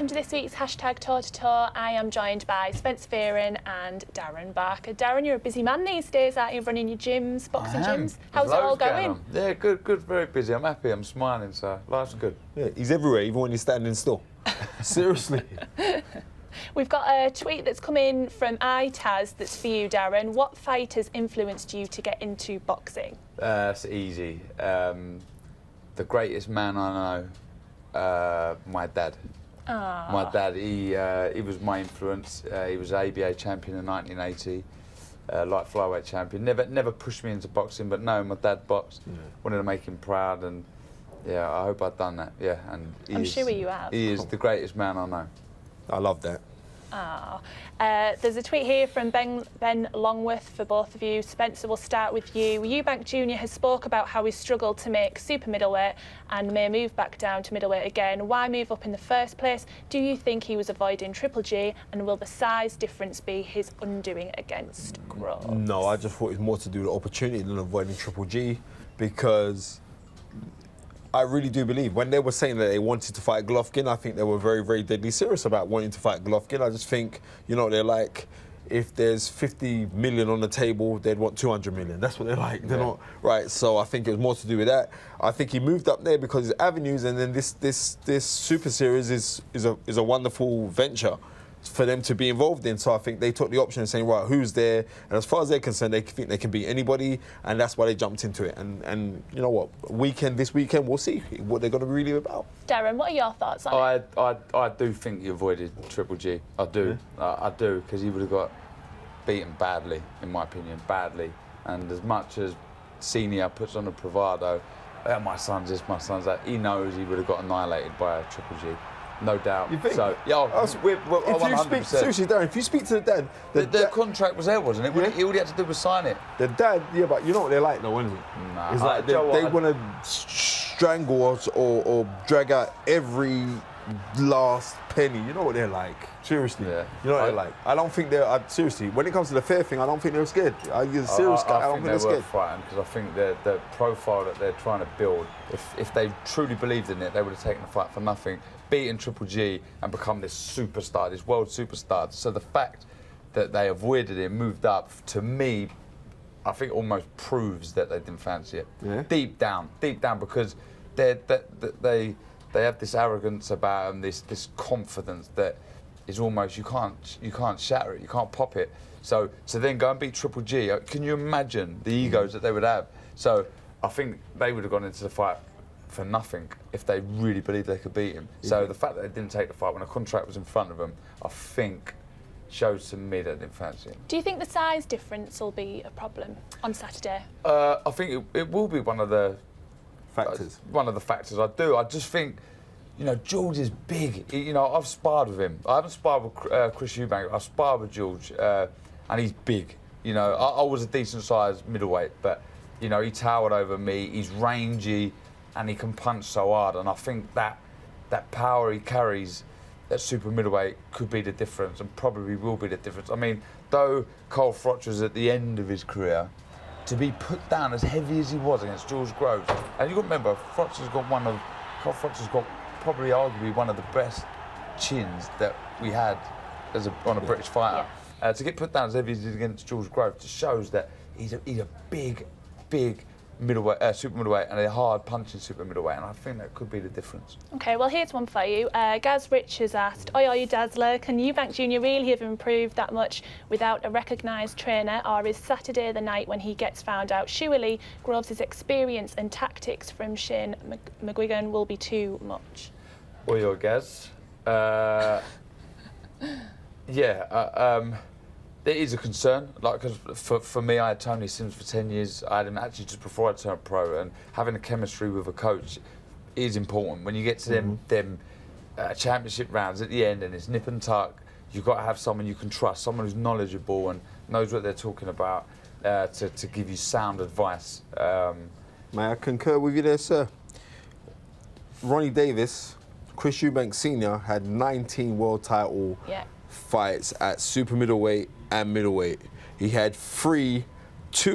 welcome to this week's Hashtag Toe to Toe. I am joined by Spencer and Darren Barker. Darren, you're a busy man these days, aren't you? Running your gyms, boxing gyms. How's it all going? Yeah, good, very busy. I'm happy, I'm smiling, so life's good. Yeah, he's everywhere, even when he's standing still. Seriously. We've got a tweet that's come in from iTaz that's for you, Darren. What fight has influenced you to get into boxing? It's easy. The greatest man I know, my dad. Aww. My dad, he was my influence. He was ABA champion in 1980, light flyweight champion. Never pushed me into boxing, but no, my dad boxed. Yeah. Wanted to make him proud, and yeah, I hope I've done that. Yeah, and I'm sure you have. He is the greatest man I know. I love that. Oh. There's a tweet here from Ben Longworth for both of you. Spencer, we'll start with you. Eubank Jr has spoke about how he struggled to make super middleweight and may move back down to middleweight again. Why move up in the first place? Do you think he was avoiding Triple G, and will the size difference be his undoing against Groves? No, I just thought it was more to do with the opportunity than avoiding Triple G, because I really do believe when they were saying that they wanted to fight Golovkin, I think they were very, very deadly serious about wanting to fight Golovkin. I just think, you know, they're like, if there's 50 million on the table, they'd want 200 million. That's what they're like. They're not right. So I think it was more to do with that. I think he moved up there because his avenues, and then this super series is a wonderful venture for them to be involved in. So I think they took the option of saying, right, who's there? And as far as they're concerned, they think they can beat anybody, and that's why they jumped into it. And you know what? This weekend, we'll see what they're going to be really about. Darren, what are your thoughts on it? I do think he avoided Triple G. I do. Yeah. I do, because he would have got beaten badly, in my opinion, badly. And as much as Senior puts on a bravado, my son's this, my son's that, he knows he would have got annihilated by a Triple G. No doubt. You think? So, yeah, if you speak, seriously, Darren, if you speak to the dad... The contract was there, wasn't it? Yeah. All he had to do was sign it. The dad, yeah, but you know what they're like though, isn't it? Nah. It's like they want to strangle us or drag out every last penny. You know what they're like. Seriously. Yeah. You know what they're like. I don't think they're... seriously, when it comes to the fair thing, I don't think they're scared. You're serious guy. I don't think they're scared. Fighting, because I think the profile that they're trying to build, if they truly believed in it, they would have taken the fight for nothing, beaten Triple G and become this superstar, this world superstar. So the fact that they avoided it, moved up, to me, I think almost proves that they didn't fancy it. Yeah. Deep down, because they have this arrogance about them, this confidence that is almost, you can't shatter it, you can't pop it. So then go and beat Triple G. Can you imagine the egos that they would have? So I think they would have gone into the fight for nothing if they really believed they could beat him. So the fact that they didn't take the fight when a contract was in front of them, I think shows to me that they didn't fancy him. Do you think the size difference will be a problem on Saturday? I think it will be one of the factors. One of the factors. I do. I just think, you know, George is big. You know, I've sparred with him. I haven't sparred with Chris Eubank. I've sparred with George, and he's big. You know, I was a decent sized middleweight, but you know, he towered over me. He's rangy, and he can punch so hard. And I think that power he carries at super middleweight could be the difference, and probably will be the difference. I mean, though Cole Froch was at the end of his career, to be put down as heavy as he was against George Groves, and you've got to remember, Cole Froch has got probably arguably one of the best chins that we had on a British fighter. Yeah. To get put down as heavy as he did against George Groves just shows that he's a big middleweight, super middleweight, and a hard punching super middleweight, and I think that could be the difference. Okay, well here's one for you. Gaz Rich has asked, oi Dazzler, can Eubank Jr really have improved that much without a recognised trainer, or is Saturday the night when he gets found out? Surely Groves' experience and tactics from Shane McGuigan will be too much. Oi Gaz. It is a concern, like, because for me, I had Tony Sims for 10 years. I had him actually just before I turned pro, and having a chemistry with a coach is important. When you get to them championship rounds at the end and it's nip and tuck, you've got to have someone you can trust, someone who's knowledgeable and knows what they're talking about to give you sound advice. May I concur with you there, sir? Ronnie Davis, Chris Eubank Sr. had 19 world title fights at super middleweight and middleweight. He had 2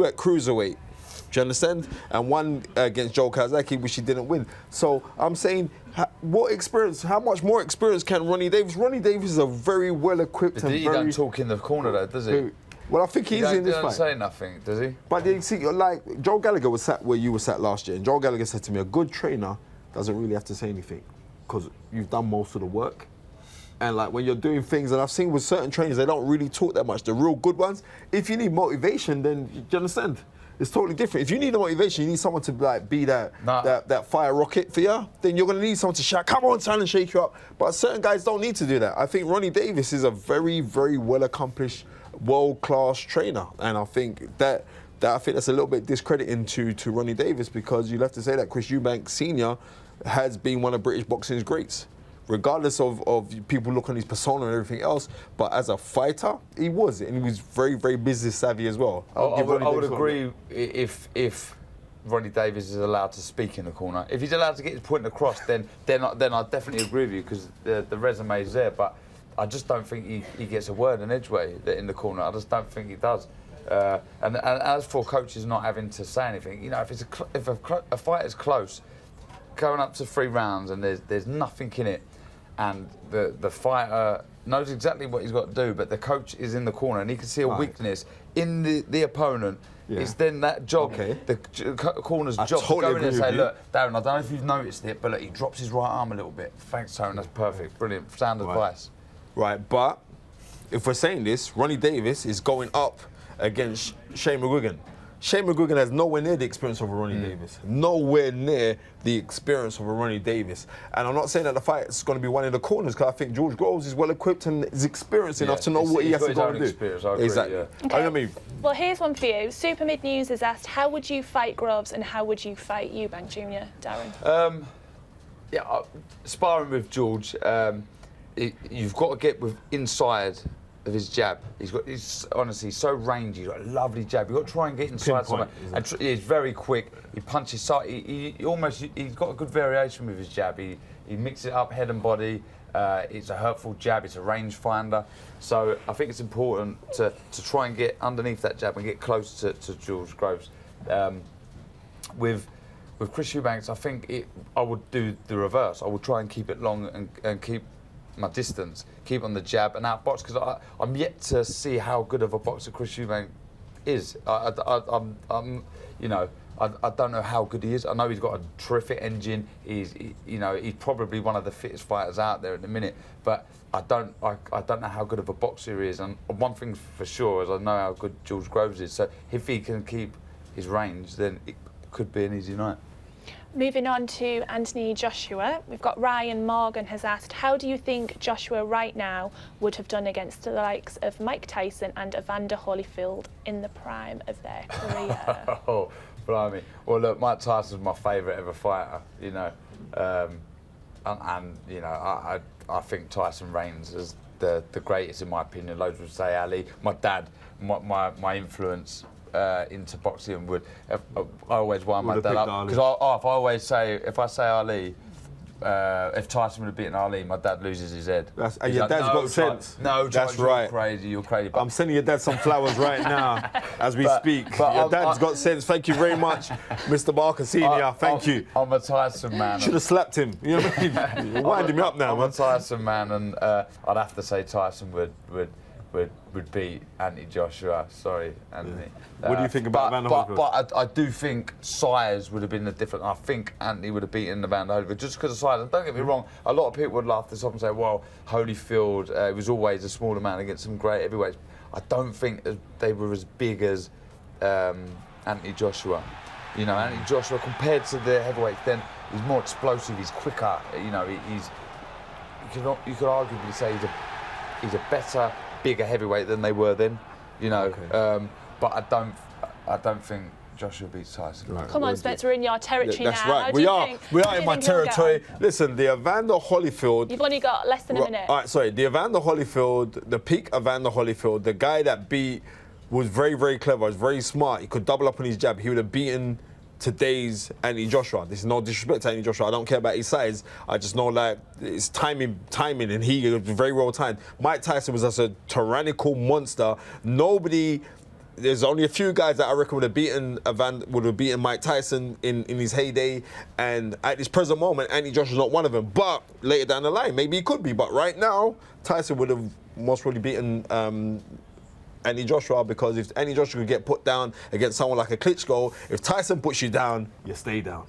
at cruiserweight. Do you understand? And one against Joe Kazaki, which he didn't win. So I'm saying, how much more experience can Ronnie Davis? Ronnie Davis is a very well-equipped and He very... don't talk in the corner though, does he? Well, I think he's in this He fight. don't say nothing, does he? But you see, like, Joe Gallagher was sat where you were sat last year, and Joe Gallagher said to me, a good trainer doesn't really have to say anything because you've done most of the work. And like when you're doing things, and I've seen with certain trainers, they don't really talk that much. The real good ones, if you need motivation, then do you understand? It's totally different. If you need the motivation, you need someone to like be that fire rocket for you, then you're gonna need someone to shout, come on, son, and shake you up. But certain guys don't need to do that. I think Ronnie Davis is a very, very well accomplished, world-class trainer. And I think that's a little bit discrediting to Ronnie Davis, because you'll have to say that Chris Eubank Sr. has been one of British boxing's greats. Regardless of people look on his persona and everything else, but as a fighter, he was, and he was very, very business savvy as well. I would agree if Ronnie Davis is allowed to speak in the corner. If he's allowed to get his point across, then I definitely agree with you, because the resume is there. But I just don't think he gets a word in Edgeway in the corner. I just don't think he does. And as for coaches not having to say anything, you know, if a fight is close, going up to 3 rounds and there's nothing in it, and the fighter knows exactly what he's got to do, but the coach is in the corner and he can see a weakness in the opponent. Yeah. It's then that job, the corner's job, to go in and say, look, Darren, I don't know if you've noticed it, but look, he drops his right arm a little bit. Thanks, Tone, that's perfect, brilliant, sound advice. Right, but if we're saying this, Ronnie Davis is going up against Shane McGuigan. Shane McGuigan has nowhere near the experience of a Ronnie Davis. Nowhere near the experience of a Ronnie Davis. And I'm not saying that the fight is going to be one in the corners, because I think George Groves is well equipped and is experienced enough to know what he has to go and do. Exactly. Yeah. Okay. I mean, well, here's one for you. Super Mid News has asked, how would you fight Groves and how would you fight Eubank Jr., Darren? Sparring with George, you've got to get inside of his jab. He's honestly so rangy. He's got a lovely jab. You've got to try and get inside someone. And he's very quick. He punches side. He's got a good variation with his jab. He mixes it up head and body. It's a hurtful jab. It's a range finder. So I think it's important to try and get underneath that jab and get close to George Groves. With Chris Eubanks, I think I would do the reverse. I would try and keep it long and keep my distance, keep on the jab and outbox, because I'm yet to see how good of a boxer Chris Eubank is. I don't know how good he is. I know he's got a terrific engine. He's probably one of the fittest fighters out there at the minute. But I don't know how good of a boxer he is. And one thing for sure is I know how good George Groves is. So if he can keep his range, then it could be an easy night. Moving on to Anthony Joshua, we've got Ryan Morgan has asked, how do you think Joshua right now would have done against the likes of Mike Tyson and Evander Holyfield in the prime of their career? Oh, blimey. Well, look, Mike Tyson's my favourite ever fighter, you know. I think Tyson reigns as the greatest in my opinion. Loads would say Ali. My dad, my influence into boxing would. I always wind my dad up because if I say Ali, if Tyson would have beaten Ali, my dad loses his head. And your dad's got sense. No, that's right. You're crazy. But I'm sending your dad some flowers right now as we speak. Your dad's got sense. Thank you very much, Mr. Barker Senior. Thank you. I'm a Tyson man. Should have slapped him. You know what I mean? You're winding me up now, man. I'm a Tyson man, and I'd have to say Tyson would beat Anthony Joshua. Sorry, Anthony. What do you think about Evander Holyfield? But I do think size would have been the difference. I think Anthony would have beaten Evander Holyfield just because of size. And don't get me wrong, a lot of people would laugh this off and say, well, Holyfield was always a smaller man against some great heavyweights. I don't think they were as big as Anthony Joshua. You know, Anthony Joshua, compared to the heavyweights then, he's more explosive, he's quicker. You know, you could arguably say he's a better, bigger heavyweight than they were then, you know. Okay. But I don't think Joshua beats Tyson. Right. Come on, Spencer, we're in your territory that's now. That's right. We are in my territory. Listen, the Evander Holyfield. You've only got less than a minute. All right, sorry. The Evander Holyfield, the peak Evander Holyfield, the guy that beat was very, very clever. Was very smart. He could double up on his jab. He would have beaten today's Anthony Joshua. This is no disrespect to Anthony Joshua. I don't care about his size. I just know like it's timing, and he was very well timed. Mike Tyson was just a tyrannical monster. Nobody there's only a few guys that I reckon would have beaten Mike Tyson in his heyday, and at this present moment, Anthony Joshua's not one of them. But later down the line, maybe he could be. But right now, Tyson would have most probably beaten Anthony Joshua, because if Anthony Joshua could get put down against someone like a Klitschko, if Tyson puts you down, you stay down.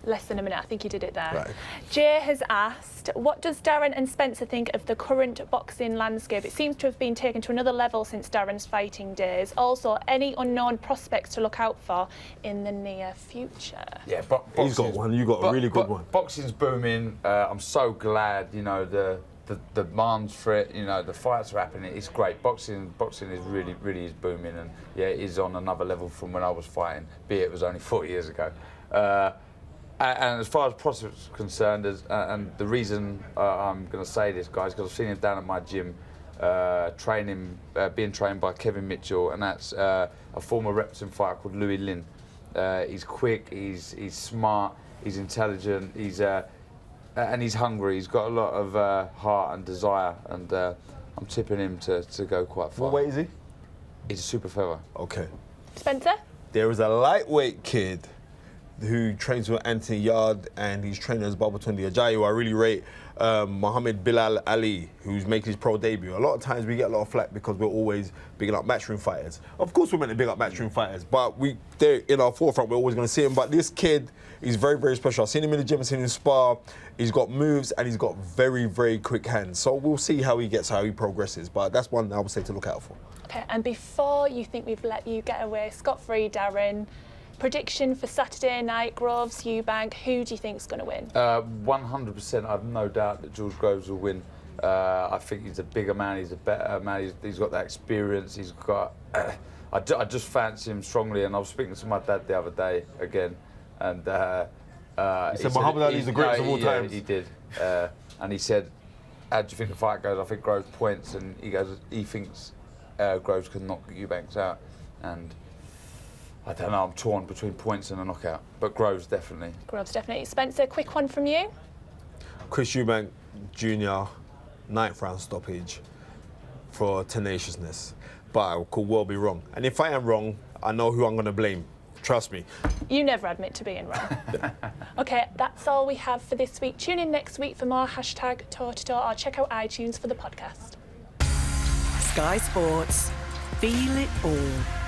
Less than a minute, I think you did it there. Right. Jay has asked, what does Darren and Spencer think of the current boxing landscape? It seems to have been taken to another level since Darren's fighting days. Also, any unknown prospects to look out for in the near future? Yeah, He's got one. You got a really good one. Boxing's booming. I'm so glad, you know, the demands for it, you know, the fights are happening. It's great. Boxing is really is booming, and yeah, it is on another level from when I was fighting, be it was only 40 years ago. And as far as prospects are concerned, and the reason I'm going to say this, guys, because I've seen him down at my gym, being trained by Kevin Mitchell, and that's a former Repton fighter called Louis Lin. He's quick, he's smart, he's intelligent, and he's hungry. He's got a lot of heart and desire, and I'm tipping him to go quite far. What weight is he? He's a super feather. Okay. Spencer? There is a lightweight kid who trains with Anthony Yard, and he's training as Babatunde Ajayi, who I really rate, Muhammad Bilal Ali, who's making his pro debut. A lot of times we get a lot of flack because we're always bigging up matchroom fighters. Of course we're meant to big up matchroom fighters, but they're in our forefront, we're always going to see him. But this kid is very, very special. I've seen him in the gym, I've seen him spar. He's got moves, and he's got very, very quick hands. So we'll see how he progresses. But that's one I would say to look out for. Okay, and before you think we've let you get away scot-free, Darren, prediction for Saturday night, Groves, Eubank, who do you think's going to win? 100%, I've no doubt that George Groves will win. I think he's a bigger man, he's a better man, he's got that experience, he's got... I just fancy him strongly, and I was speaking to my dad the other day again, and... he said Muhammad Ali's the greatest of all time. Yeah, he did. And he said, how do you think the fight goes? I think Groves points, and he thinks Groves can knock Eubanks out. And I don't know, I'm torn between points and a knockout. But Groves definitely. Groves definitely. Spencer, quick one from you. Chris Eubank Jr., 9th round stoppage for tenaciousness. But I could well be wrong. And if I am wrong, I know who I'm going to blame. Trust me. You never admit to being wrong. Okay, that's all we have for this week. Tune in next week for more #toe-to-toe, or check out iTunes for the podcast. Sky Sports. Feel it all.